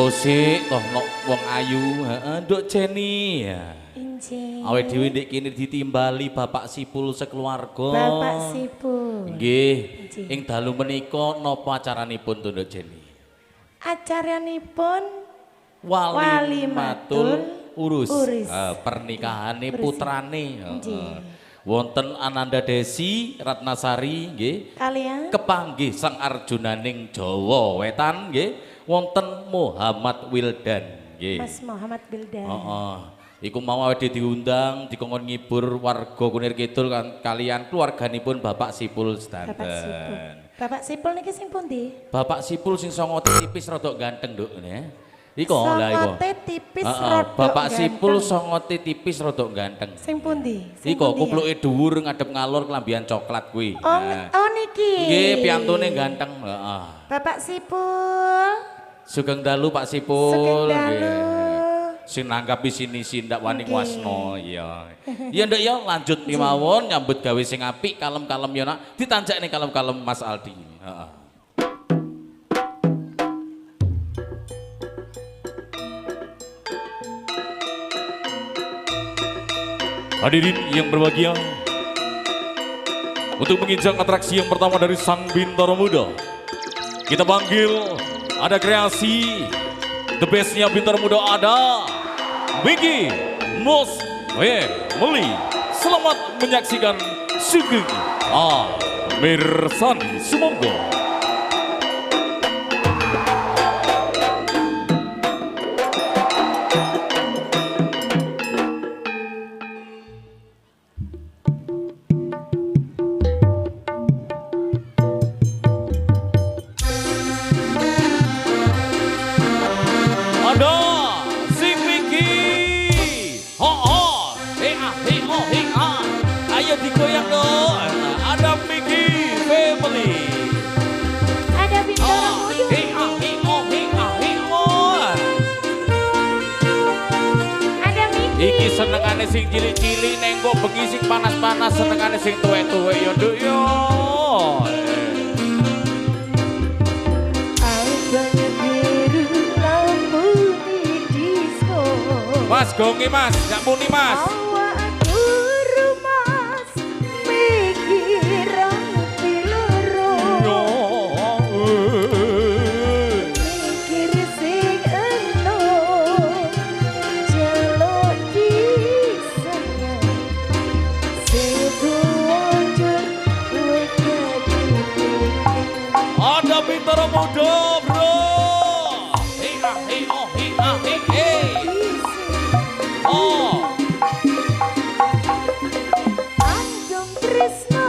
sik toh nok wong ayu, heeh, Nduk Jenny. Injih. Awake dhewe ndek kene ditimbali Bapak Sipul sekeluarga. Bapak Sipul. Nggih. Ing dalu menika napa acaranipun to Nduk Jenny? Acaranipun Walimatul urus. Uris. Pernikahane putrane, heeh. Wonten Ananda Desi Ratnasari nggih. Kalian Kepanggih Sang Arjunaning Jawa Wetan nggih. Wonten Muhammad Wildan nggih. Mas Muhammad Wildan. Heeh. Iku mau awake diundang dikongkon ngibur warga Kunir Kidul kalian keluarganipun Bapak Sipul sedanten. Bapak Sipul. Bapak Sipul niki sing pundi? Bapak Sipul sing songote tipis rada ganteng, Nduk, ya. Iko lah iko. Songote tipis rada Bapak ganteng. Sipul songote tipis rada ganteng. Sing pundi? Sing Iko pundi kupluke dhuwur ngadep ngalor kelambian coklat kuwi. ya? Oh niki. Nggih, piantune ganteng, heeh. Bapak Sipul. Sugeng dalu Pak Sipul. Sugeng dalu. Sing nangkapi sini sindak wani wasno iya. Iya Nduk ya lanjut mawon nyambut gawe sing apik kalem-kalem ya nak ditanjakne kalem-kalem Mas Aldi. Heeh. Hadirin yang berbahagia, untuk menginjak atraksi yang pertama dari Sang Bintara Muda, kita panggil ada kreasi the bestnya Bintara Muda ada Vicky Mos Meli. Selamat menyaksikan Sugeng Mirsani Sumangga. Ayo digoyang dong. Ada Vicky Family. Ada Bintara Muda. Ada Miki. Iki senengane sing cilik-cilik nenggo bengi sing panas-panas senengane sing tuwek-tuwek yo Nduk yo. Mas gongi Mas, gak muni Mas. Ada Bintara Muda bro. Andung Tresno.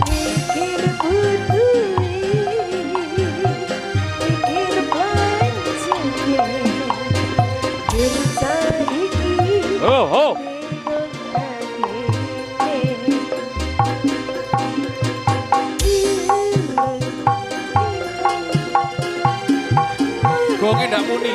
Mikir butui, mikir pancing, kerja iki. Oh. Gongi ndak muni.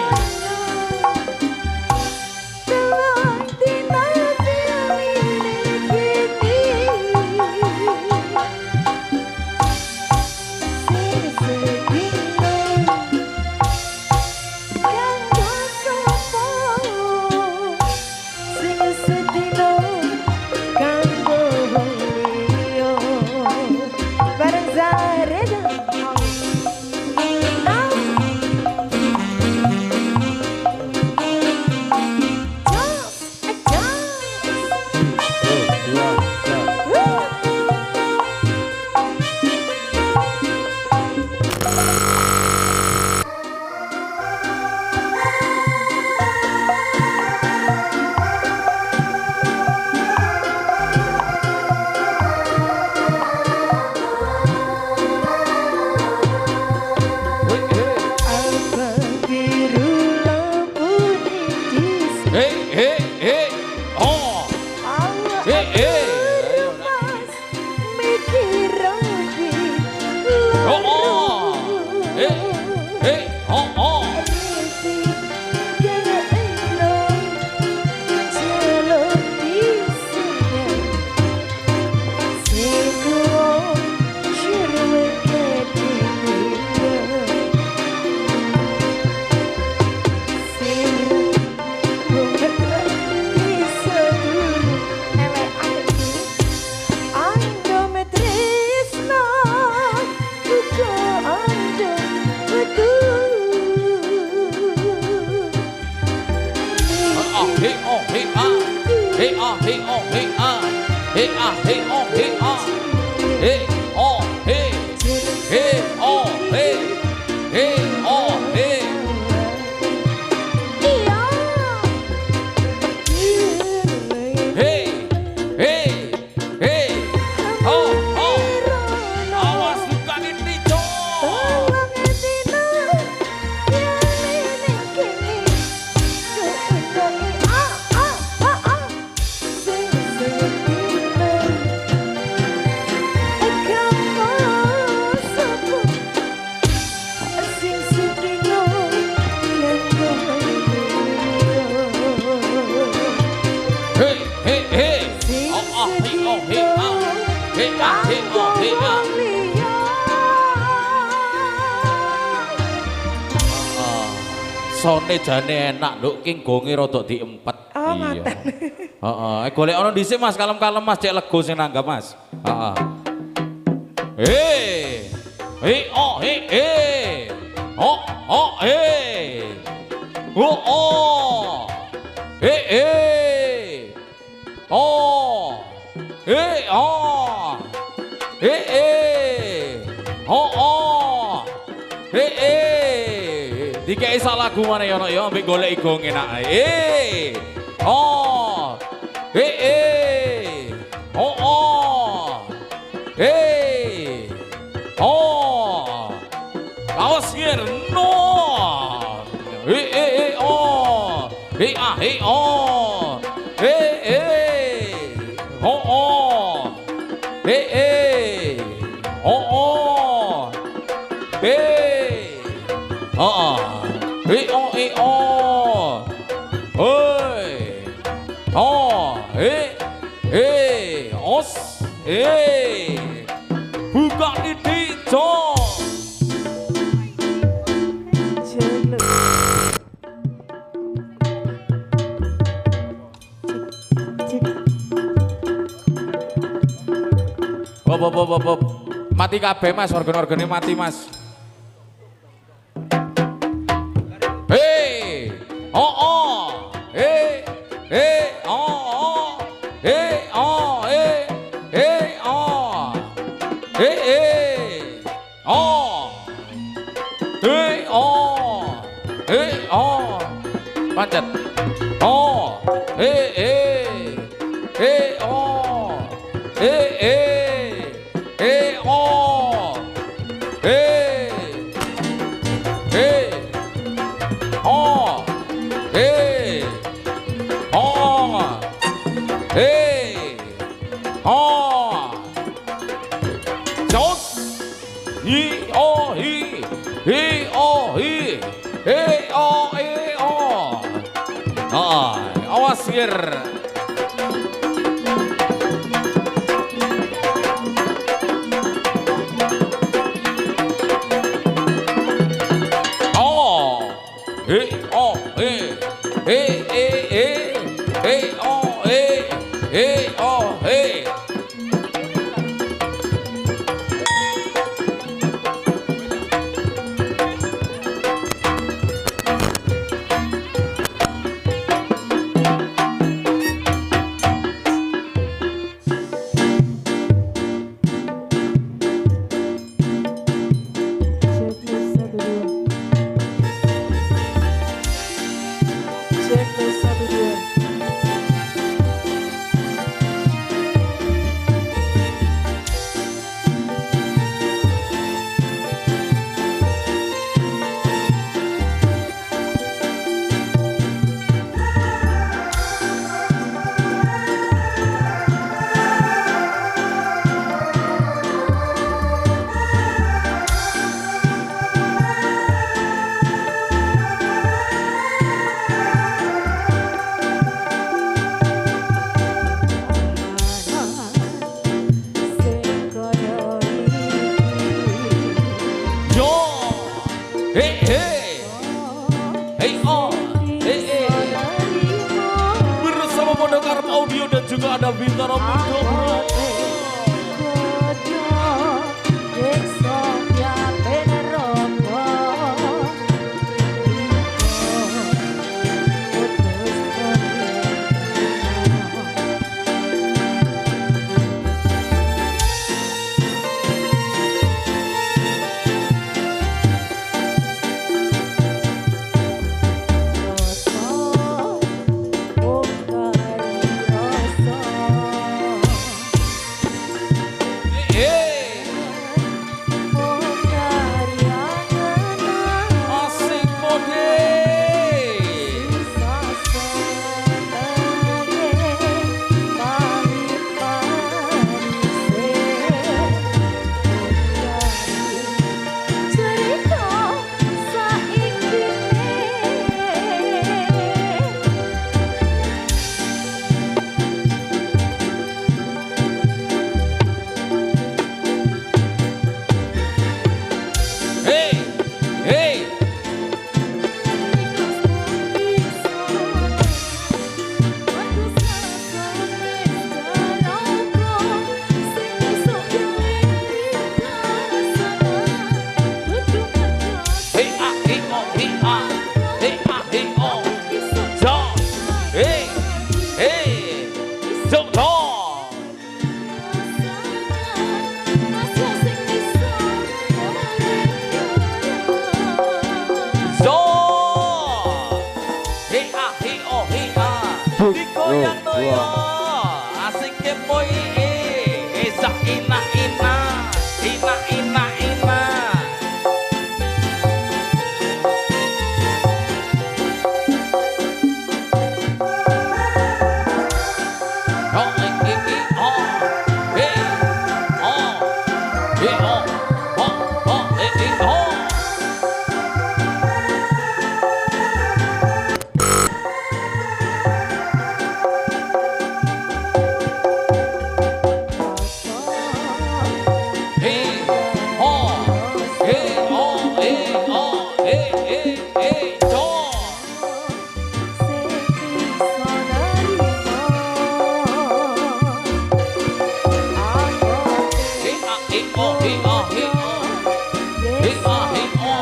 ah, hey oh, hey ah, hey ah, hey oh, hey ah, hey ah, hey oh, hey ah, hey oh, hey, hey oh, hey, hey oh, hey. Hey, hey, hey, oh, oh, awas bukan ini cok. Hey, hey, hey, oh, ah, hey, oh, hey, ah, hey, ah, hey, oh, hey, ah. Sone jane enak nduk king gonge rada diempet. Oh, ngoten. Heeh, golek ana dhisik Mas, kalem-kalem Mas, cek lego sing nanggap Mas. Heeh. Hey. Hey, oh, hey, hey. Oh, oh, hey. Oh, oh. Hey, hey. Oh. Hey, oh. Hey, hey. Oh, oh. Hey, hey. Dikei salah lagu mana ya, ya ambek golek gong enak. Eh. Oh. Eh eh. Oh oh. Eh. Oh. Awas ngir no. Oh. Ah oh. Oh oh. Oh oh. Oh. Oh, oh. Hei. Oh, os. Buka titik, Cok. Bob. Mati kabeh Mas, organ-organe mati Mas. Hey, oh oh, hey, oh oh, hey oh, hey oh, hey oh, hey oh, pancet, oh, hey oh, hey oh, hey. Oh, hey, oh, hey, oh, jos, he, oh, he, oh, he, oh. Awas ngir. Hey, oh, hey, oh, hey, oh, hey. Bersama pendengar audio dan juga ada Bintaro Mudo. goyang no yo. Asik kepo esa ina ina ina ina ina. Oh oh hey oh hey oh oh hey oh. Hey, oh, hey, oh, hey, oh, hey, hey, hey, oh. Hey, ah, hey, oh, hey, ah, hey, oh. Hey, ah, hey, oh.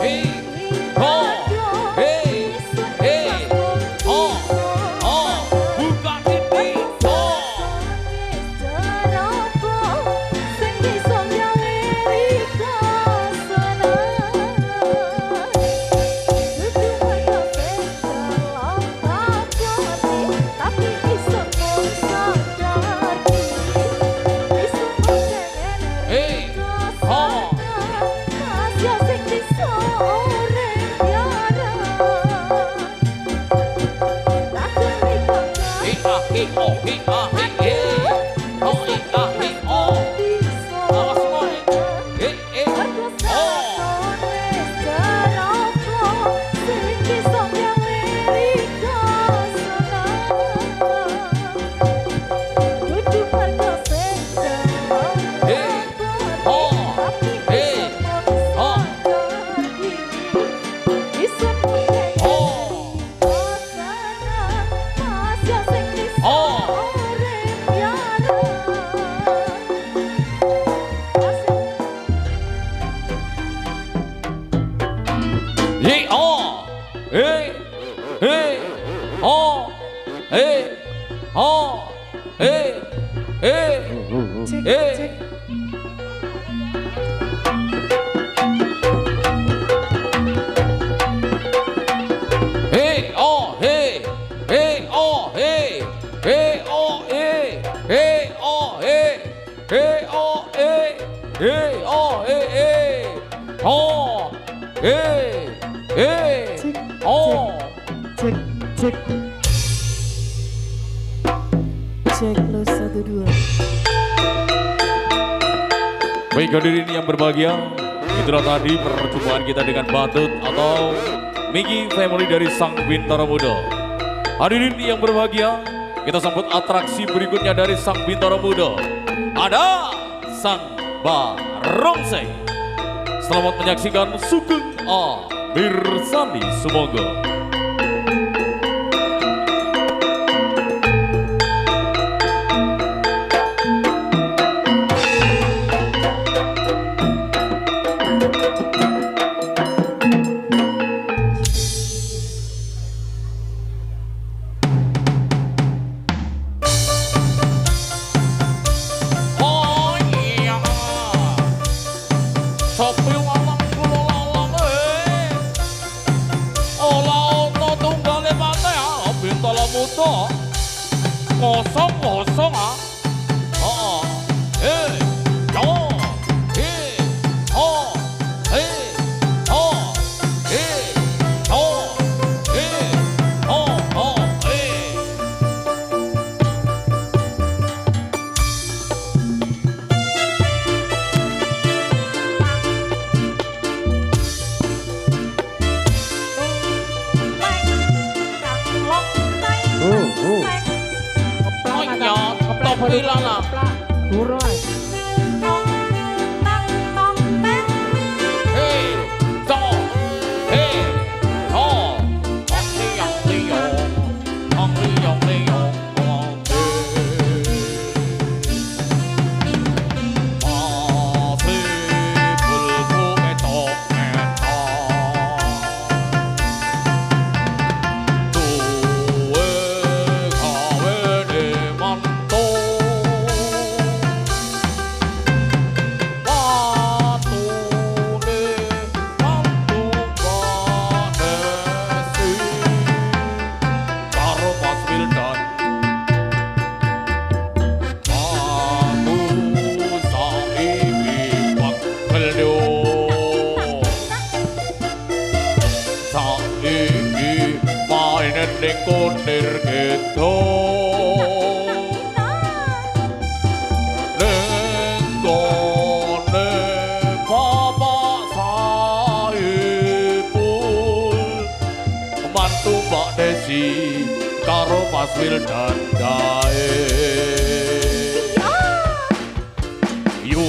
Hey, oh, hey, hey, oh, oh. Buka tipi, oh. Hey, oh. Hey, ah, hey, oh, hey, ah, hey, hey. Oh, hey, ah, hey, oh. Awas semua, hey, hey, oh. Hey, oh, hey, oh, oh, oh. Hey, oh, hey, hey, oh, hey, oh, hey, hey, hey. Hey, oh, hey, hey, oh, hey, hey, oh, hey, hey, oh, hey, hey, oh, hey, hey, oh, hey, hey, oh, hey, hey, oh. Cek lo 1 2. Baik hadirin yang berbahagia, itulah tadi perjumpaan kita dengan Badut atau Miki Family dari Sang Bintara Muda. Hadirin yang berbahagia, kita sambut atraksi berikutnya dari Sang Bintara Muda. Ada Sang Barongsai. Selamat menyaksikan Sugeng A Mirsani Sumogo. Kosong kosong ah, oh, hey, oh, hey, oh, hey, oh, hey, oh, hey, oh, oh, hey. Bilang lah, Kurang. hey, so, hey, oh, yang liang, masih bulbul ketok ning kunir gitu ning kone bapak Saipul mantu Mbak Desi karo Mas Wildan dae yu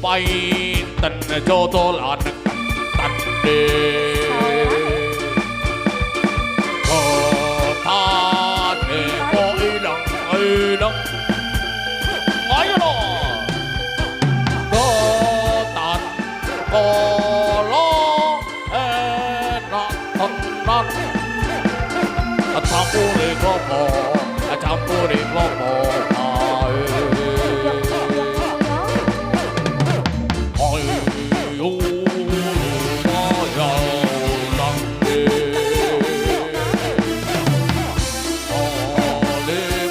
painten jodolan tande kotane kok ilang ayo no kotan kolo enak tenan campure klopo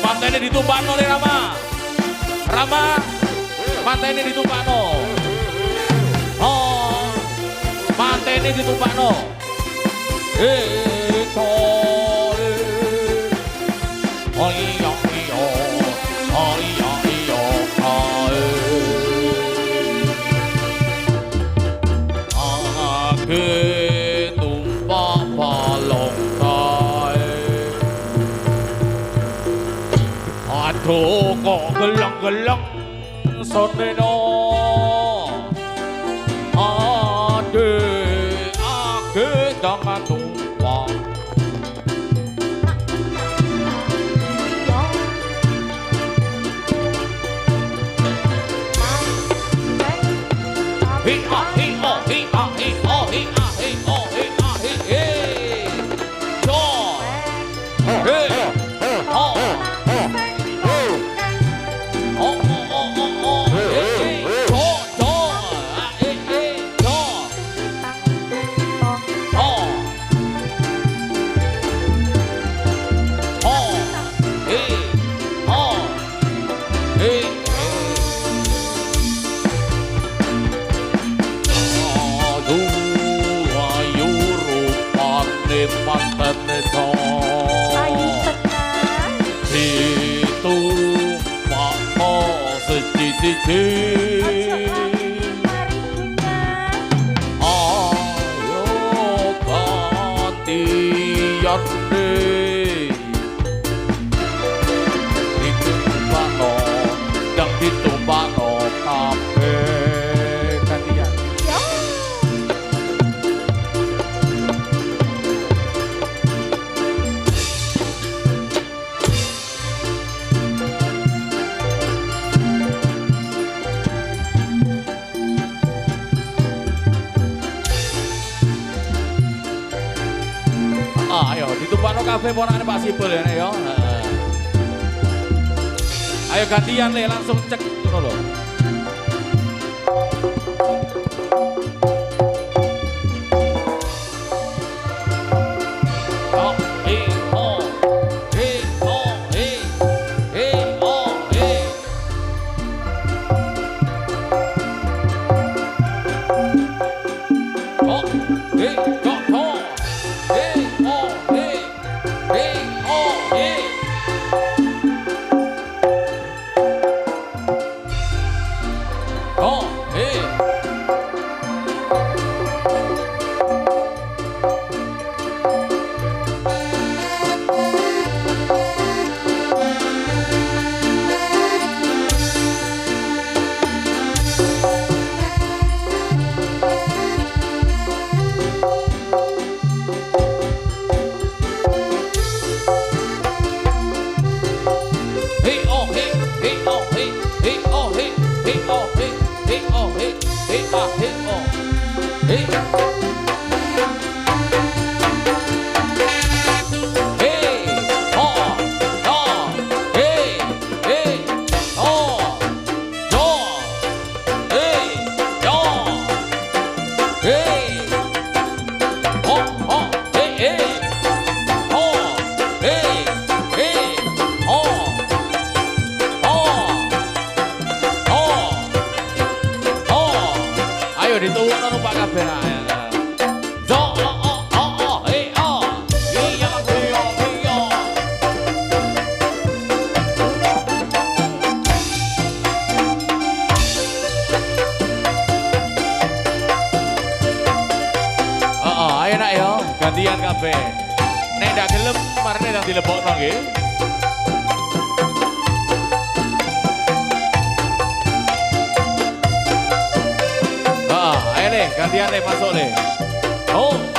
mantene ditumpakno le Rama mantene ditumpakno mantene ditumpakno numpak balong kae aduh kok geleng-geleng soneno ake jangan numpak mantan itu itu makmo siji-siji ayo gantian deh ditumpakno dan ditumpakno kabeh gantian ayo ditumpakno kabeh ponakane Pak Sipul ya. Ayo gantian le langsung cek ngono lho. Dituwun numpak kabeh ae. Jo oh oh oh oh hey oh. Iya iya gantian kabeh. Nek ndak gelem marane nang dilebokno nggih. Ayo nih, gantian nih masuk nih. Oh.